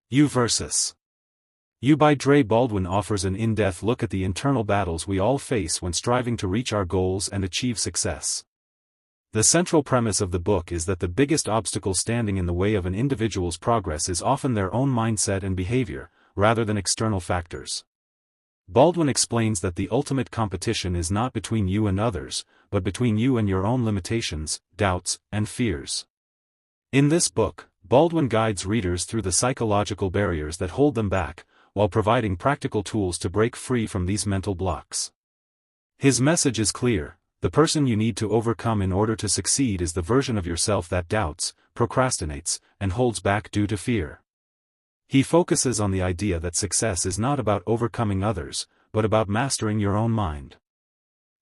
You versus You by Dre Baldwin offers an in-depth look at the internal battles we all face when striving to reach our goals and achieve success. The central premise of the book is that the biggest obstacle standing in the way of an individual's progress is often their own mindset and behavior, rather than external factors. Baldwin explains that the ultimate competition is not between you and others, but between you and your own limitations, doubts, and fears. In this book, Baldwin guides readers through the psychological barriers that hold them back, while providing practical tools to break free from these mental blocks. His message is clear: the person you need to overcome in order to succeed is the version of yourself that doubts, procrastinates, and holds back due to fear. He focuses on the idea that success is not about overcoming others, but about mastering your own mind.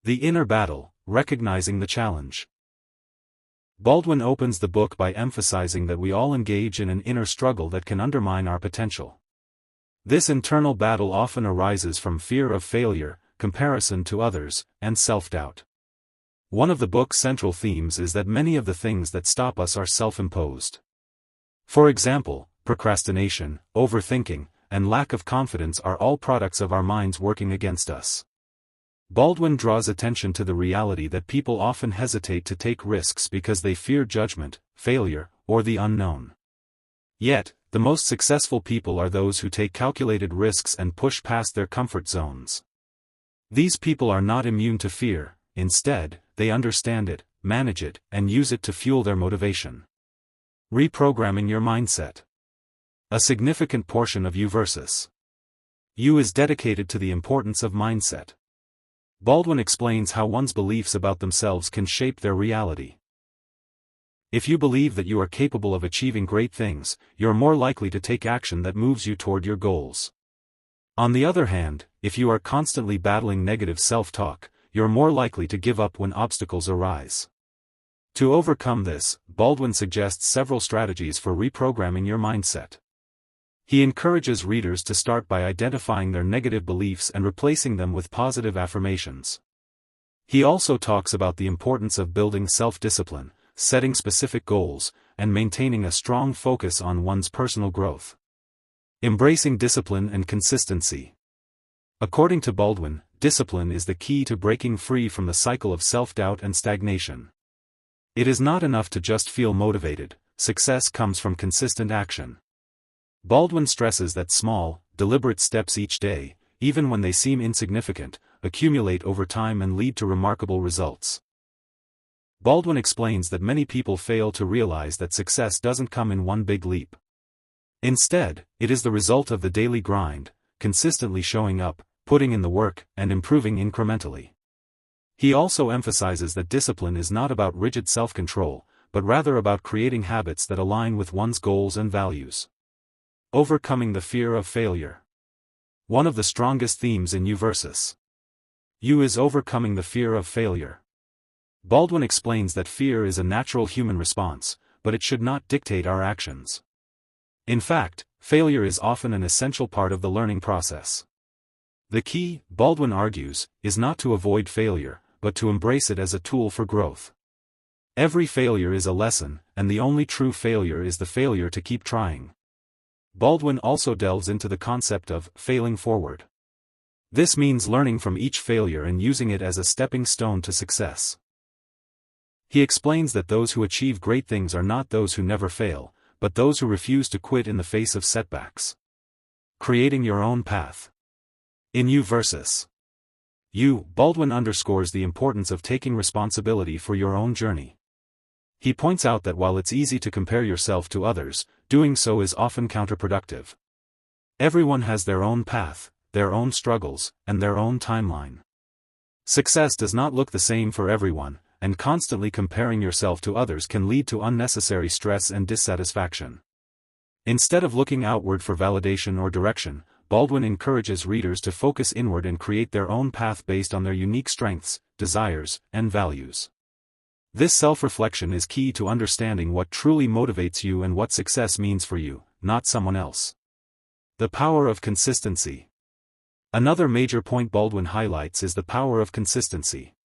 The inner battle, recognizing the challenge. Baldwin opens the book by emphasizing that we all engage in an inner struggle that can undermine our potential. This internal battle often arises from fear of failure, comparison to others, and self-doubt. One of the book's central themes is that many of the things that stop us are self-imposed. For example, procrastination, overthinking, and lack of confidence are all products of our minds working against us. Baldwin draws attention to the reality that people often hesitate to take risks because they fear judgment, failure, or the unknown. Yet, the most successful people are those who take calculated risks and push past their comfort zones. These people are not immune to fear; instead, they understand it, manage it, and use it to fuel their motivation. Reprogramming your mindset. A significant portion of You versus You is dedicated to the importance of mindset. Baldwin explains how one's beliefs about themselves can shape their reality. If you believe that you are capable of achieving great things, you're more likely to take action that moves you toward your goals. On the other hand, if you are constantly battling negative self-talk, you're more likely to give up when obstacles arise. To overcome this, Baldwin suggests several strategies for reprogramming your mindset. He encourages readers to start by identifying their negative beliefs and replacing them with positive affirmations. He also talks about the importance of building self-discipline, setting specific goals, and maintaining a strong focus on one's personal growth. Embracing discipline and consistency. According to Baldwin, discipline is the key to breaking free from the cycle of self-doubt and stagnation. It is not enough to just feel motivated; success comes from consistent action. Baldwin stresses that small, deliberate steps each day, even when they seem insignificant, accumulate over time and lead to remarkable results. Baldwin explains that many people fail to realize that success doesn't come in one big leap. Instead, it is the result of the daily grind, consistently showing up, putting in the work, and improving incrementally. He also emphasizes that discipline is not about rigid self-control, but rather about creating habits that align with one's goals and values. Overcoming the fear of failure. One of the strongest themes in You versus You is overcoming the fear of failure. Baldwin explains that fear is a natural human response, but it should not dictate our actions. In fact, failure is often an essential part of the learning process. The key, Baldwin argues, is not to avoid failure, but to embrace it as a tool for growth. Every failure is a lesson, and the only true failure is the failure to keep trying. Baldwin also delves into the concept of failing forward. This means learning from each failure and using it as a stepping stone to success. He explains that those who achieve great things are not those who never fail, but those who refuse to quit in the face of setbacks. Creating your own path. In You versus You, Baldwin underscores the importance of taking responsibility for your own journey. He points out that while it's easy to compare yourself to others, doing so is often counterproductive. Everyone has their own path, their own struggles, and their own timeline. Success does not look the same for everyone, and constantly comparing yourself to others can lead to unnecessary stress and dissatisfaction. Instead of looking outward for validation or direction, Baldwin encourages readers to focus inward and create their own path based on their unique strengths, desires, and values. This self-reflection is key to understanding what truly motivates you and what success means for you, not someone else. The power of consistency. Another major point Baldwin highlights is the power of consistency.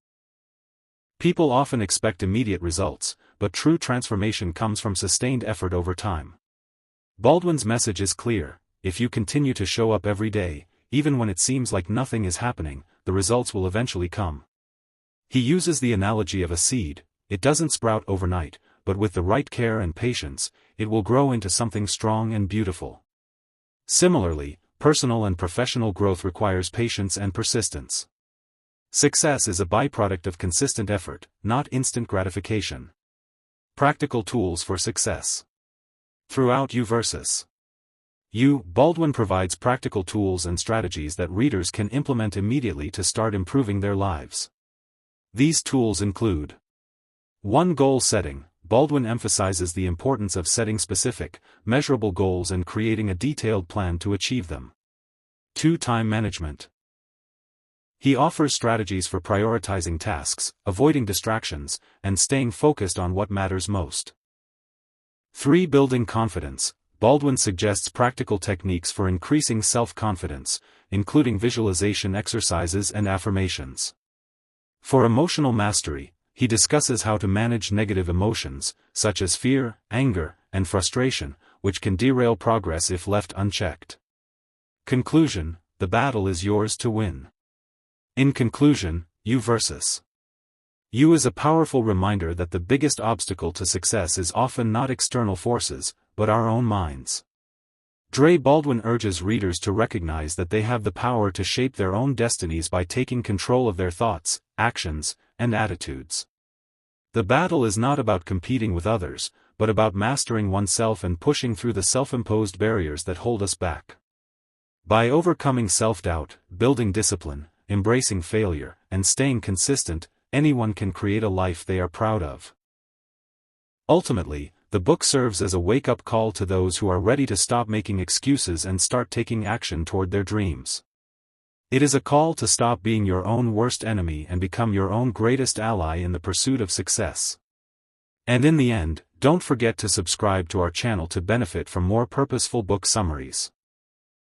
People often expect immediate results, but true transformation comes from sustained effort over time. Baldwin's message is clear: if you continue to show up every day, even when it seems like nothing is happening, the results will eventually come. He uses the analogy of a seed. It doesn't sprout overnight, but with the right care and patience, it will grow into something strong and beautiful. Similarly, personal and professional growth requires patience and persistence. Success is a byproduct of consistent effort, not instant gratification. Practical tools for success. Throughout U versus U, Baldwin provides practical tools and strategies that readers can implement immediately to start improving their lives. These tools include: 1. Goal setting. Baldwin emphasizes the importance of setting specific, measurable goals and creating a detailed plan to achieve them. 2. Time management. He offers strategies for prioritizing tasks, avoiding distractions, and staying focused on what matters most. 3. Building confidence. Baldwin suggests practical techniques for increasing self-confidence, including visualization exercises and affirmations. For emotional mastery, he discusses how to manage negative emotions, such as fear, anger, and frustration, which can derail progress if left unchecked. Conclusion: the battle is yours to win. In conclusion, U versus U is a powerful reminder that the biggest obstacle to success is often not external forces, but our own minds. Dre Baldwin urges readers to recognize that they have the power to shape their own destinies by taking control of their thoughts, actions, and attitudes. The battle is not about competing with others, but about mastering oneself and pushing through the self-imposed barriers that hold us back. By overcoming self-doubt, building discipline, embracing failure, and staying consistent, anyone can create a life they are proud of. Ultimately, the book serves as a wake-up call to those who are ready to stop making excuses and start taking action toward their dreams. It is a call to stop being your own worst enemy and become your own greatest ally in the pursuit of success. And in the end, don't forget to subscribe to our channel to benefit from more purposeful book summaries.